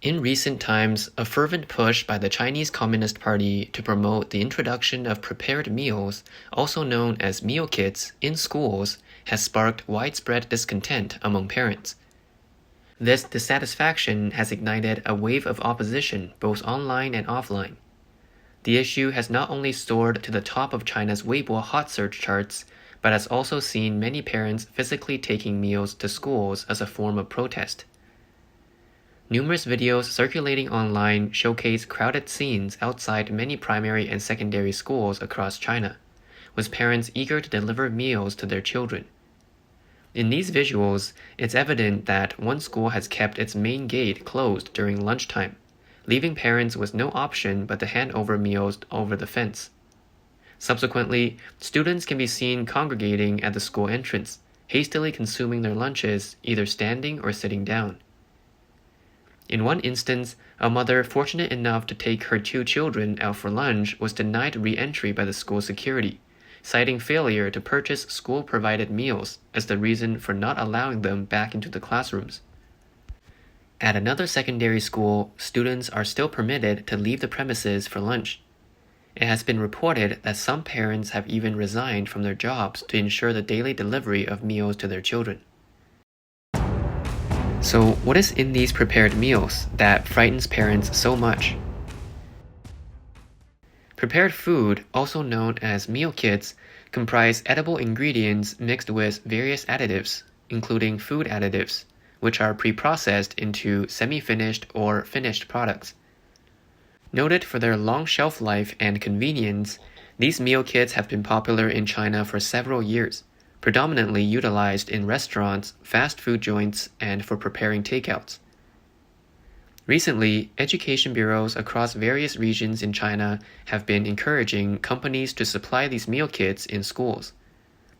In recent times, a fervent push by the Chinese Communist Party to promote the introduction of prepared meals, also known as meal kits, in schools has sparked widespread discontent among parents. This dissatisfaction has ignited a wave of opposition both online and offline. The issue has not only soared to the top of China's Weibo hot search charts, but has also seen many parents physically taking meals to schools as a form of protest. Numerous videos circulating online showcase crowded scenes outside many primary and secondary schools across China, with parents eager to deliver meals to their children. In these visuals, it's evident that one school has kept its main gate closed during lunchtime, leaving parents with no option but to hand over meals over the fence. Subsequently, students can be seen congregating at the school entrance, hastily consuming their lunches, either standing or sitting down. In one instance, a mother fortunate enough to take her 2 children out for lunch was denied re-entry by the school security, citing failure to purchase school-provided meals as the reason for not allowing them back into the classrooms. At another secondary school, students are still permitted to leave the premises for lunch. It has been reported that some parents have even resigned from their jobs to ensure the daily delivery of meals to their children. So, what is in these prepared meals that frightens parents so much? Prepared food, also known as meal kits, comprise edible ingredients mixed with various additives, including food additives, which are pre-processed into semi-finished or finished products. Noted for their long shelf life and convenience, these meal kits have been popular in China for several years, predominantly utilized in restaurants, fast food joints, and for preparing takeouts. Recently, education bureaus across various regions in China have been encouraging companies to supply these meal kits in schools.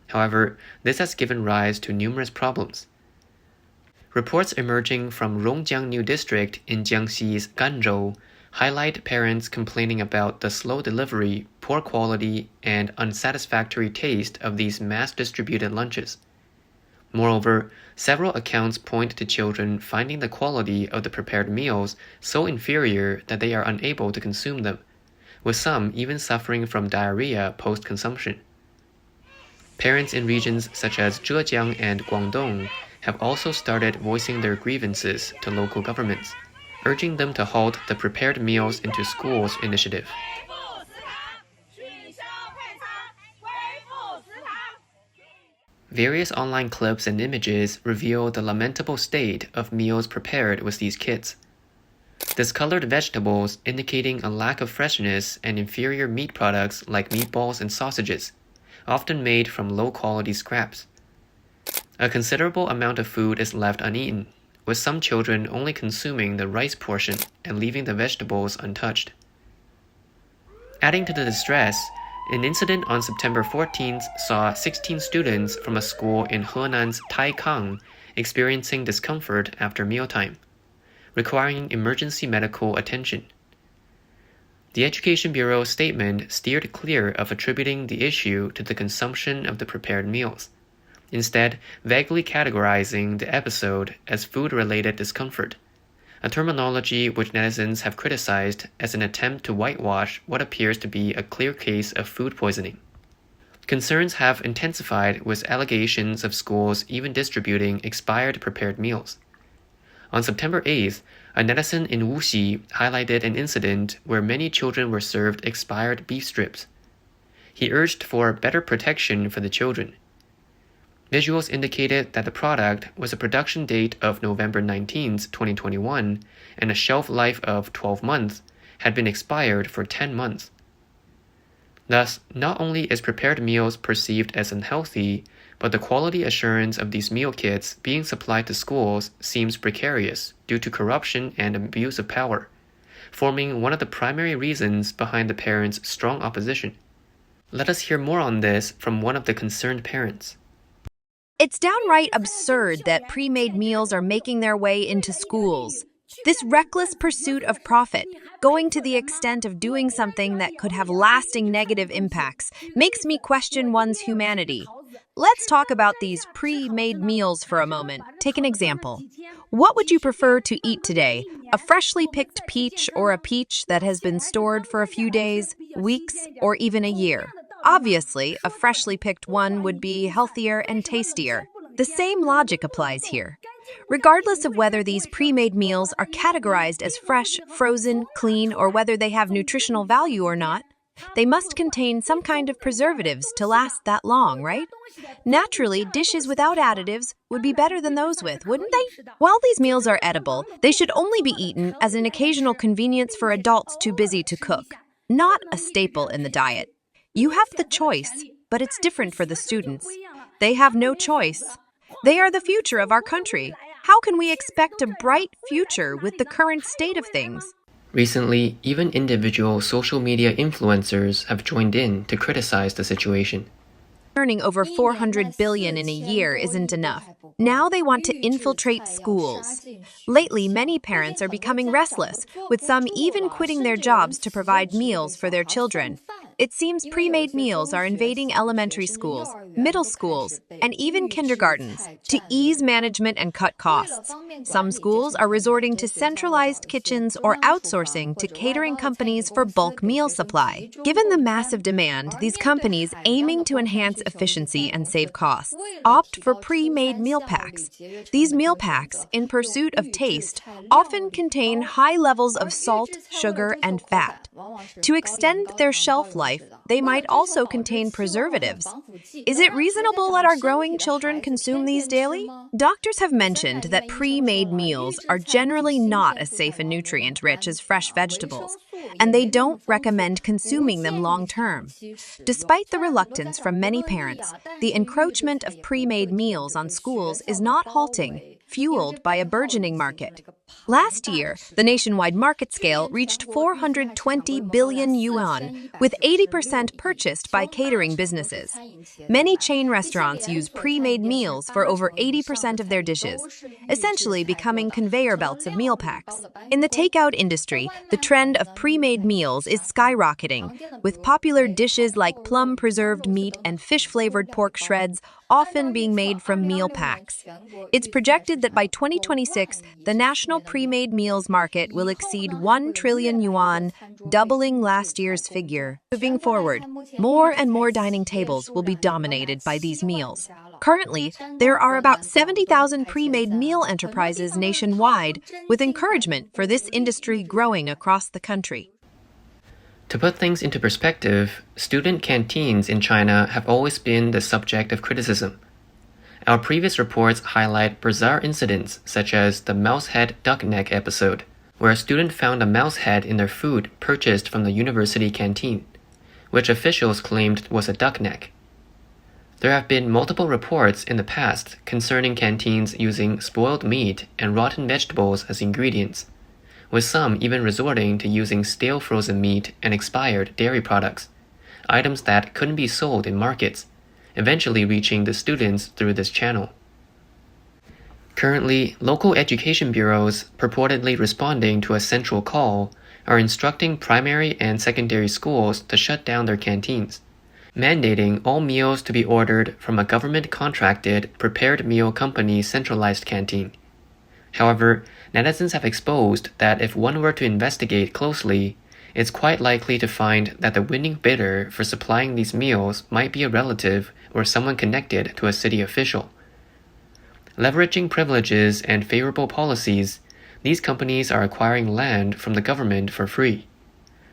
However, this has given rise to numerous problems. Reports emerging from Rongjiang New District in Jiangxi's Ganzhou highlight parents complaining about the slow delivery, poor quality, and unsatisfactory taste of these mass-distributed lunches. Moreover, several accounts point to children finding the quality of the prepared meals so inferior that they are unable to consume them, with some even suffering from diarrhea post-consumption. Parents in regions such as Zhejiang and Guangdong have also started voicing their grievances to local governments, urging them to halt the Prepared Meals into Schools initiative. Various online clips and images reveal the lamentable state of meals prepared with these kits. Discolored vegetables indicating a lack of freshness and inferior meat products like meatballs and sausages, often made from low-quality scraps. A considerable amount of food is left uneaten, with some children only consuming the rice portion and leaving the vegetables untouched. Adding to the distress, an incident on September 14th saw 16 students from a school in Henan's Taikang experiencing discomfort after mealtime, requiring emergency medical attention. The Education Bureau's statement steered clear of attributing the issue to the consumption of the prepared meals, instead vaguely categorizing the episode as food-related discomfort, a terminology which netizens have criticized as an attempt to whitewash what appears to be a clear case of food poisoning. Concerns have intensified with allegations of schools even distributing expired prepared meals. On September 8th, a netizen in Wuxi highlighted an incident where many children were served expired beef strips. He urged for better protection for the children. Visuals indicated that the product was a production date of November 19, 2021, and a shelf life of 12 months, had been expired for 10 months. Thus, not only is prepared meals perceived as unhealthy, but the quality assurance of these meal kits being supplied to schools seems precarious due to corruption and abuse of power, forming one of the primary reasons behind the parents' strong opposition. Let us hear more on this from one of the concerned parents. It's downright absurd that pre-made meals are making their way into schools. This reckless pursuit of profit, going to the extent of doing something that could have lasting negative impacts, makes me question one's humanity. Let's talk about these pre-made meals for a moment. Take an example. What would you prefer to eat today? A freshly picked peach or a peach that has been stored for a few days, weeks, or even a year? Obviously, a freshly picked one would be healthier and tastier. The same logic applies here. Regardless of whether these pre-made meals are categorized as fresh, frozen, clean, or whether they have nutritional value or not, they must contain some kind of preservatives to last that long, right? Naturally, dishes without additives would be better than those with, wouldn't they? While these meals are edible, they should only be eaten as an occasional convenience for adults too busy to cook, not a staple in the diet. You have the choice, but it's different for the students. They have no choice. They are the future of our country. How can we expect a bright future with the current state of things? Recently, even individual social media influencers have joined in to criticize the situation. Earning over 400 billion in a year isn't enough. Now they want to infiltrate schools. Lately, many parents are becoming restless, with some even quitting their jobs to provide meals for their children. It seems pre-made meals are invading elementary schools, middle schools, and even kindergartens to ease management and cut costs. Some schools are resorting to centralized kitchens or outsourcing to catering companies for bulk meal supply. Given the massive demand, these companies, aiming to enhance efficiency and save costs, opt for pre-made meal packs. These meal packs, in pursuit of taste, often contain high levels of salt, sugar, and fat. To extend their shelf life, they might also contain preservatives. Is it reasonable that our growing children consume these daily? Doctors have mentioned that pre-made meals are generally not as safe and nutrient-rich as fresh vegetables, and they don't recommend consuming them long-term. Despite the reluctance from many parents, the encroachment of pre-made meals on schools is not halting, fueled by a burgeoning market. Last year, the nationwide market scale reached 420 billion yuan, with 80% purchased by catering businesses. Many chain restaurants use pre-made meals for over 80% of their dishes, essentially becoming conveyor belts of meal packs. In the takeout industry, the trend of pre-made meals is skyrocketing, with popular dishes like plum-preserved meat and fish-flavored pork shreds often being made from meal packs. It's projected that by 2026, the national pre-made meals market will exceed 1 trillion yuan, doubling last year's figure. Moving forward, more and more dining tables will be dominated by these meals. Currently, there are about 70,000 pre-made meal enterprises nationwide, with encouragement for this industry growing across the country. To put things into perspective, student canteens in China have always been the subject of criticism. Our previous reports highlight bizarre incidents such as the mouse head duck neck episode, where a student found a mouse head in their food purchased from the university canteen, which officials claimed was a duck neck. There have been multiple reports in the past concerning canteens using spoiled meat and rotten vegetables as ingredients, with some even resorting to using stale frozen meat and expired dairy products, items that couldn't be sold in markets, eventually reaching the students through this channel. Currently, local education bureaus, purportedly responding to a central call, are instructing primary and secondary schools to shut down their canteens, mandating all meals to be ordered from a government-contracted prepared meal company's centralized canteen. However, netizens have exposed that if one were to investigate closely, it's quite likely to find that the winning bidder for supplying these meals might be a relative or someone connected to a city official. Leveraging privileges and favorable policies, these companies are acquiring land from the government for free.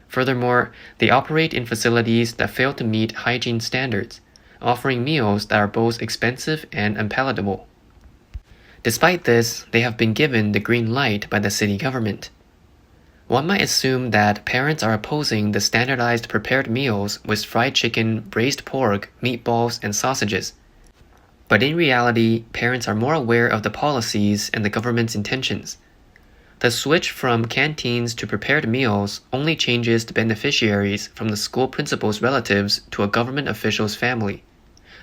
Furthermore, they operate in facilities that fail to meet hygiene standards, offering meals that are both expensive and unpalatable. Despite this, they have been given the green light by the city government. One might assume that parents are opposing the standardized prepared meals with fried chicken, braised pork, meatballs, and sausages. But in reality, parents are more aware of the policies and the government's intentions. The switch from canteens to prepared meals only changes the beneficiaries from the school principal's relatives to a government official's family,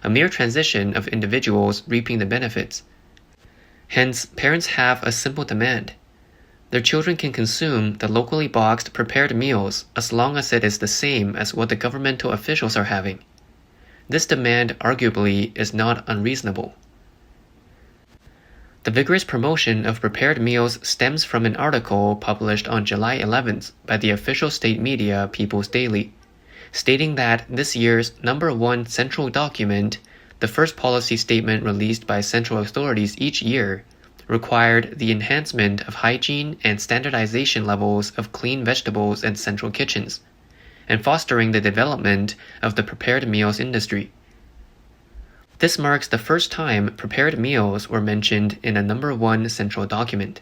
a mere transition of individuals reaping the benefits. Hence, parents have a simple demand. Their children can consume the locally boxed prepared meals as long as it is the same as what the governmental officials are having. This demand arguably is not unreasonable. The vigorous promotion of prepared meals stems from an article published on July 11th by the official state media People's Daily, stating that this year's #1 central document, the first policy statement released by central authorities each year, required the enhancement of hygiene and standardization levels of clean vegetables in central kitchens, and fostering the development of the prepared meals industry. This marks the first time prepared meals were mentioned in a #1 central document.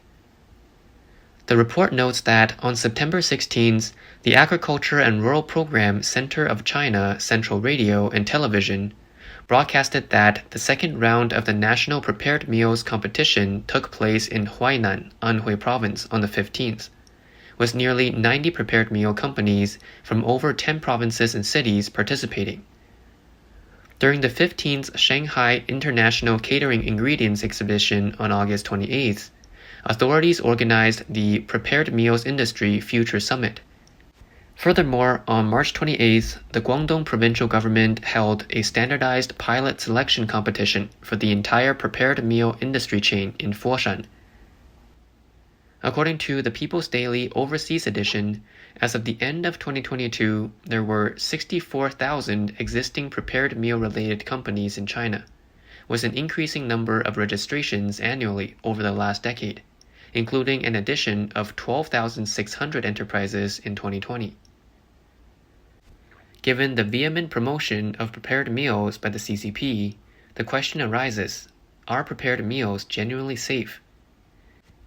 The report notes that on September 16th, the Agriculture and Rural Program Center of China Central Radio and Television broadcasted that the second round of the National Prepared Meals Competition took place in Huainan, Anhui Province on the 15th, with nearly 90 prepared meal companies from over 10 provinces and cities participating. During the 15th Shanghai International Catering Ingredients Exhibition on August 28th, authorities organized the Prepared Meals Industry Future Summit. Furthermore, on March 28th, the Guangdong provincial government held a standardized pilot selection competition for the entire prepared meal industry chain in Foshan. According to the People's Daily Overseas Edition, as of the end of 2022, there were 64,000 existing prepared meal-related companies in China, with an increasing number of registrations annually over the last decade, including an addition of 12,600 enterprises in 2020. Given the vehement promotion of prepared meals by the CCP, the question arises, are prepared meals genuinely safe?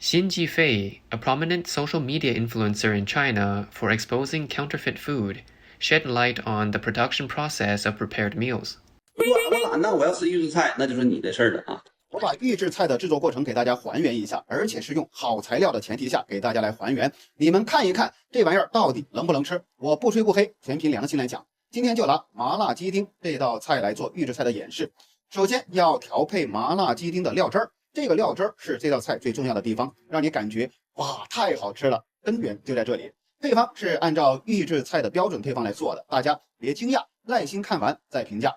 Xin Jifei, a prominent social media influencer in China for exposing counterfeit food, shed light on the production process of prepared meals. 那我要吃预制菜，那就是你的事儿了啊。我把预制菜的制作过程给大家还原一下，而且是用好材料的前提下给大家来还原。你们看一看这玩意儿到底能不能吃？我不吹不黑，全凭良心来讲。今天就拿麻辣鸡丁这道菜来做预制菜的演示。首先要调配麻辣鸡丁的料汁儿，这个料汁儿是这道菜最重要的地方，让你感觉哇太好吃了，根源就在这里。配方是按照预制菜的标准配方来做的，大家别惊讶，耐心看完再评价。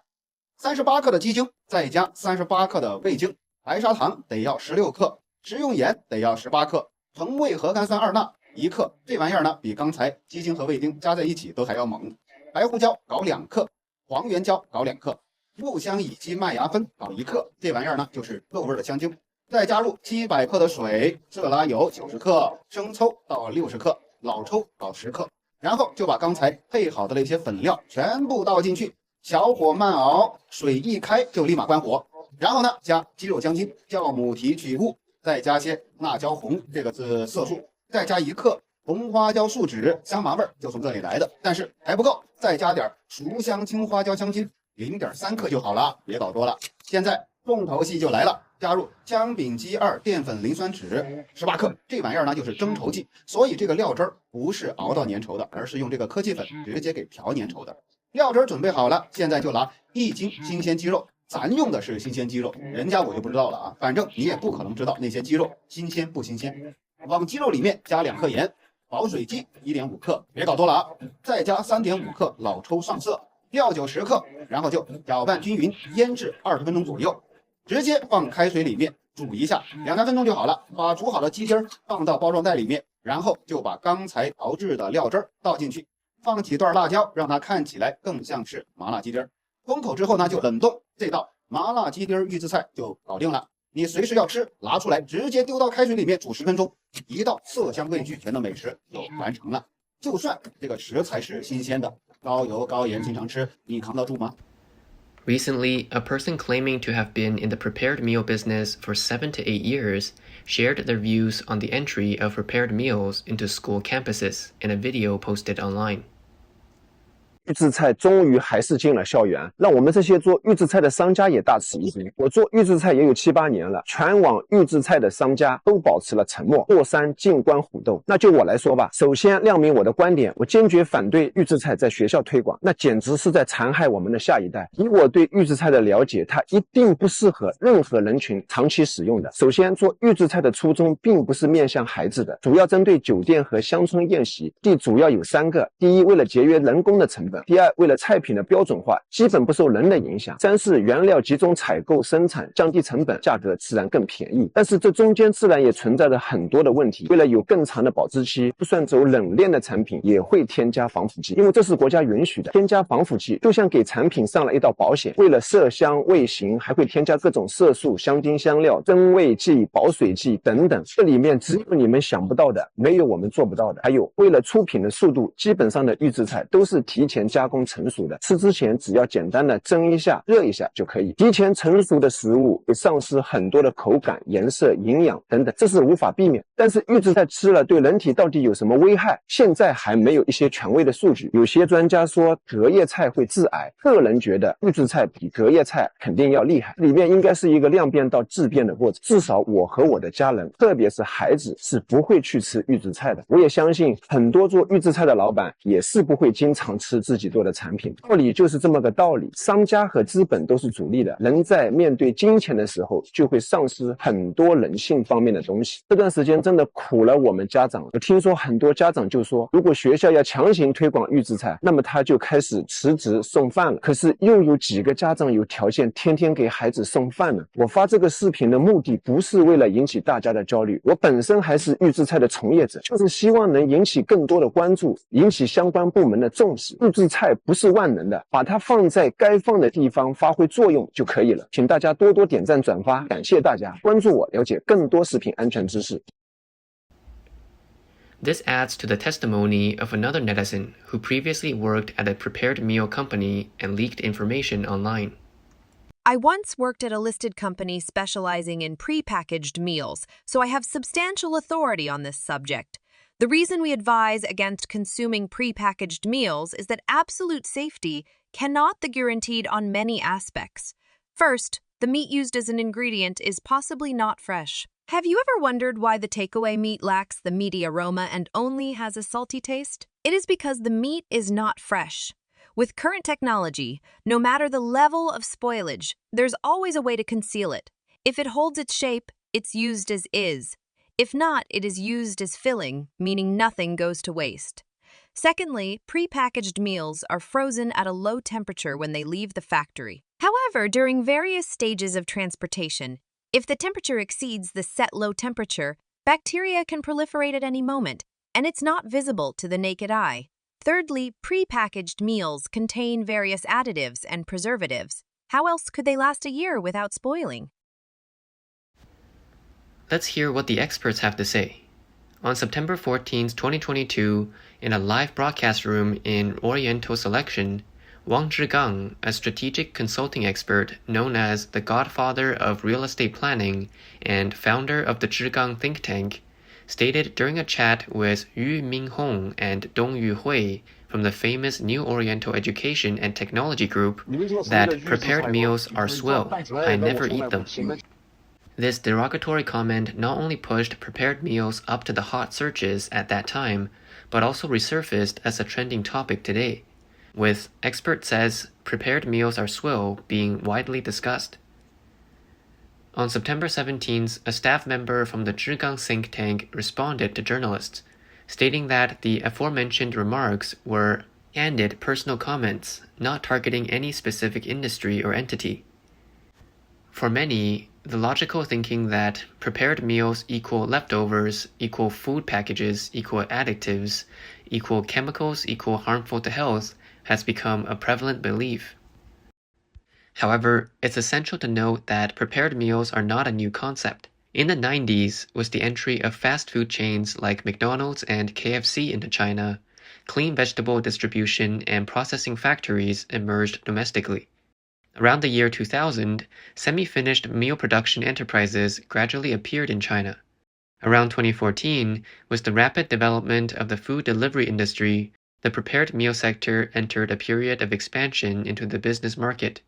38克的鸡精，再加38克的味精，白砂糖得要16克，食用盐得要18克，橙味核苷酸2钠1克，这玩意儿呢比刚才鸡精和味精加在一起都还要猛。白胡椒搞2克，黄原椒搞2克，木香乙基麦芽酚搞1克，这玩意儿呢就是肉味的香精。再加入700克的水，色拉油90克，生抽到60克，老抽搞10克，然后就把刚才配好的那些粉料全部倒进去，小火慢熬，水一开就立马关火。然后呢，加鸡肉姜筋、酵母提取物，再加些辣椒红这个色素，再加1克红花椒树脂，香麻味就从这里来的，但是还不够，再加点熟香青花椒香精，0.3克就好了，别搞多了。现在重头戏就来了，加入姜丙基2淀粉磷酸酯18克，这玩意儿呢就是增稠剂，所以这个料汁儿不是熬到粘稠的，而是用这个科技粉直接给调粘稠的。料汁儿准备好了，现在就拿1斤新鲜鸡肉，咱用的是新鲜鸡肉，人家我就不知道了啊，反正你也不可能知道那些鸡肉新鲜不新鲜。往鸡肉里面加2克盐，保水剂1.5克，别搞多了啊，再加3.5克老抽上色，料酒10克，然后就搅拌均匀，腌制20分钟左右，直接放开水里面煮一下，2-3分钟就好了。把煮好的鸡丁放到包装袋里面，然后就把刚才熬制的料汁倒进去，放几段辣椒，让它看起来更像是麻辣鸡丁。封口之后呢，就冷冻，这道麻辣鸡丁预制菜就搞定了。你随时要吃，拿出来直接丢到开水里面煮10分钟，一道色香味俱全的美食就完成了。就算这个食材是新鲜的，高油高盐经常吃，你扛得住吗？ Recently, a person claiming to have been in the prepared meal business for 7 to 8 years shared their views on the entry of prepared meals into school campuses in a video posted online. 预制菜终于还是进了校园，让我们这些做预制菜的商家也大吃一惊。我做预制菜也有7、8年了，全网预制菜的商家都保持了沉默，坐山静观虎斗。那就我来说吧，首先亮明我的观点，我坚决反对预制菜在学校推广，那简直是在残害我们的下一代。以我对预制菜的了解，它一定不适合任何人群长期使用的。首先，做预制菜的初衷并不是面向孩子的，主要针对酒店和乡村宴席，主要有3个。第一，为了节约人工的成本。本。第二，为了菜品的标准化，基本不受人的影响。三是原料集中采购生产，降低成本，价格自然更便宜。但是这中间自然也存在着很多的问题。为了有更长的保质期，就算走冷链的产品也会添加防腐剂，因为这是国家允许的。添加防腐剂就像给产品上了一道保险，为了色香味型，还会添加各种色素、香精、香料、增味剂、保水剂等等。这里面只有你们想不到的，没有我们做不到的。还有，为了出品的速度，基本上的预制菜都是提前加工成熟的，吃之前只要简单的蒸一下、热一下就可以。提前成熟的食物会丧失很多的口感、颜色、营养等等，这是无法避免。但是预制菜吃了对人体到底有什么危害？现在还没有一些权威的数据。有些专家说隔夜菜会致癌，个人觉得预制菜比隔夜菜肯定要厉害，里面应该是一个量变到质变的过程。至少我和我的家人，特别是孩子，是不会去吃预制菜的。我也相信很多做预制菜的老板也是不会经常吃自己做的产品。道理就是这么个道理，商家和资本都是主力的，人在面对金钱的时候就会丧失很多人性方面的东西。这段时间真的苦了我们家长。我听说很多家长就说，如果学校要强行推广预制菜，那么他就开始辞职送饭了。可是又有几个家长有条件天天给孩子送饭呢？我发这个视频的目的不是为了引起大家的焦虑，我本身还是预制菜的从业者，就是希望能引起更多的关注，引起相关部门的重视。预制菜不是万能的，把它放在该放的地方发挥作用就可以了。请大家多多点赞转发，感谢大家关注我，了解更多食品安全知识。This adds to the testimony of another netizen who previously worked at a prepared meal company and leaked information online. I once worked at a listed company specializing in prepackaged meals, so I have substantial authority on this subject. The reason we advise against consuming prepackaged meals is that absolute safety cannot be guaranteed on many aspects. First, the meat used as an ingredient is possibly not fresh. Have you ever wondered why the takeaway meat lacks the meaty aroma and only has a salty taste? It is because the meat is not fresh. With current technology, no matter the level of spoilage, there's always a way to conceal it. If it holds its shape, it's used as is. If not, it is used as filling, meaning nothing goes to waste. Secondly, prepackaged meals are frozen at a low temperature when they leave the factory. However, during various stages of transportation, if the temperature exceeds the set low temperature, bacteria can proliferate at any moment, and it's not visible to the naked eye. Thirdly, prepackaged meals contain various additives and preservatives. How else could they last a year without spoiling? Let's hear what the experts have to say. On September 14, 2022, in a live broadcast room in Oriental Selection, Wang Zhigang, a strategic consulting expert known as the godfather of real estate planning and founder of the Zhigang think tank, stated during a chat with Yu Minghong and Dong Yuhui from the famous New Oriental Education and Technology Group that prepared meals are swell. I never eat them. This derogatory comment not only pushed prepared meals up to the hot searches at that time, but also resurfaced as a trending topic today, with expert says prepared meals are swell being widely discussed. On September 17th, a staff member from the Zhigang think tank responded to journalists, stating that the aforementioned remarks were candid personal comments, not targeting any specific industry or entity. For many, the logical thinking that prepared meals equal leftovers, equal food packages, equal additives, equal chemicals, equal harmful to health has become a prevalent belief. However, it's essential to note that prepared meals are not a new concept. In the 90s, with the entry of fast food chains like McDonald's and KFC into China, clean vegetable distribution and processing factories emerged domestically. Around the year 2000, semi-finished meal production enterprises gradually appeared in China. Around 2014, with the rapid development of the food delivery industry, the prepared meal sector entered a period of expansion into the business market.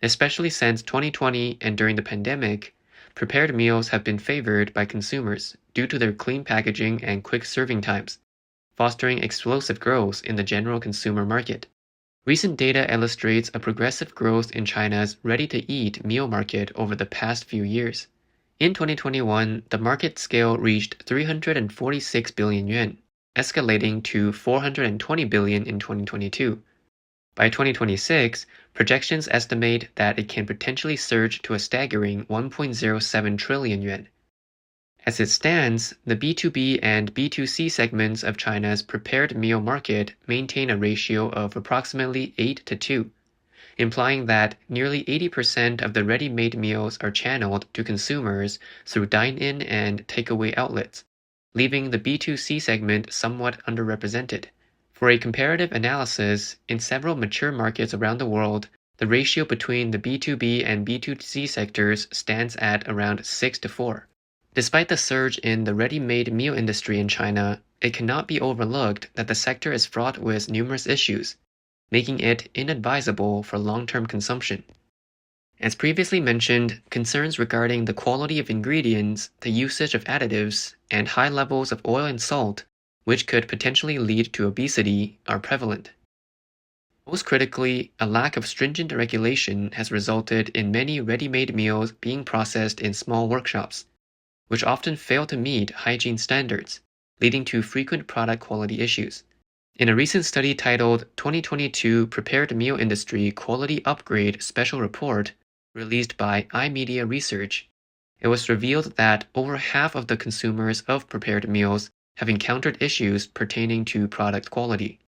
Especially since 2020 and during the pandemic, prepared meals have been favored by consumers due to their clean packaging and quick serving times, fostering explosive growth in the general consumer market. Recent data illustrates a progressive growth in China's ready-to-eat meal market over the past few years. In 2021, the market scale reached 346 billion yuan, escalating to 420 billion in 2022. By 2026, projections estimate that it can potentially surge to a staggering 1.07 trillion yuan. As it stands, the B2B and B2C segments of China's prepared meal market maintain a ratio of approximately 8 to 2, implying that nearly 80% of the ready-made meals are channeled to consumers through dine-in and takeaway outlets, leaving the B2C segment somewhat underrepresented. For a comparative analysis, in several mature markets around the world, the ratio between the B2B and B2C sectors stands at around 6 to 4. Despite the surge in the ready-made meal industry in China, it cannot be overlooked that the sector is fraught with numerous issues, making it inadvisable for long-term consumption. As previously mentioned, concerns regarding the quality of ingredients, the usage of additives, and high levels of oil and salt, which could potentially lead to obesity, are prevalent. Most critically, a lack of stringent regulation has resulted in many ready-made meals being processed in small workshops, which often fail to meet hygiene standards, leading to frequent product quality issues. In a recent study titled 2022 Prepared Meal Industry Quality Upgrade Special Report, released by iMedia Research, it was revealed that over half of the consumers of prepared meals have encountered issues pertaining to product quality.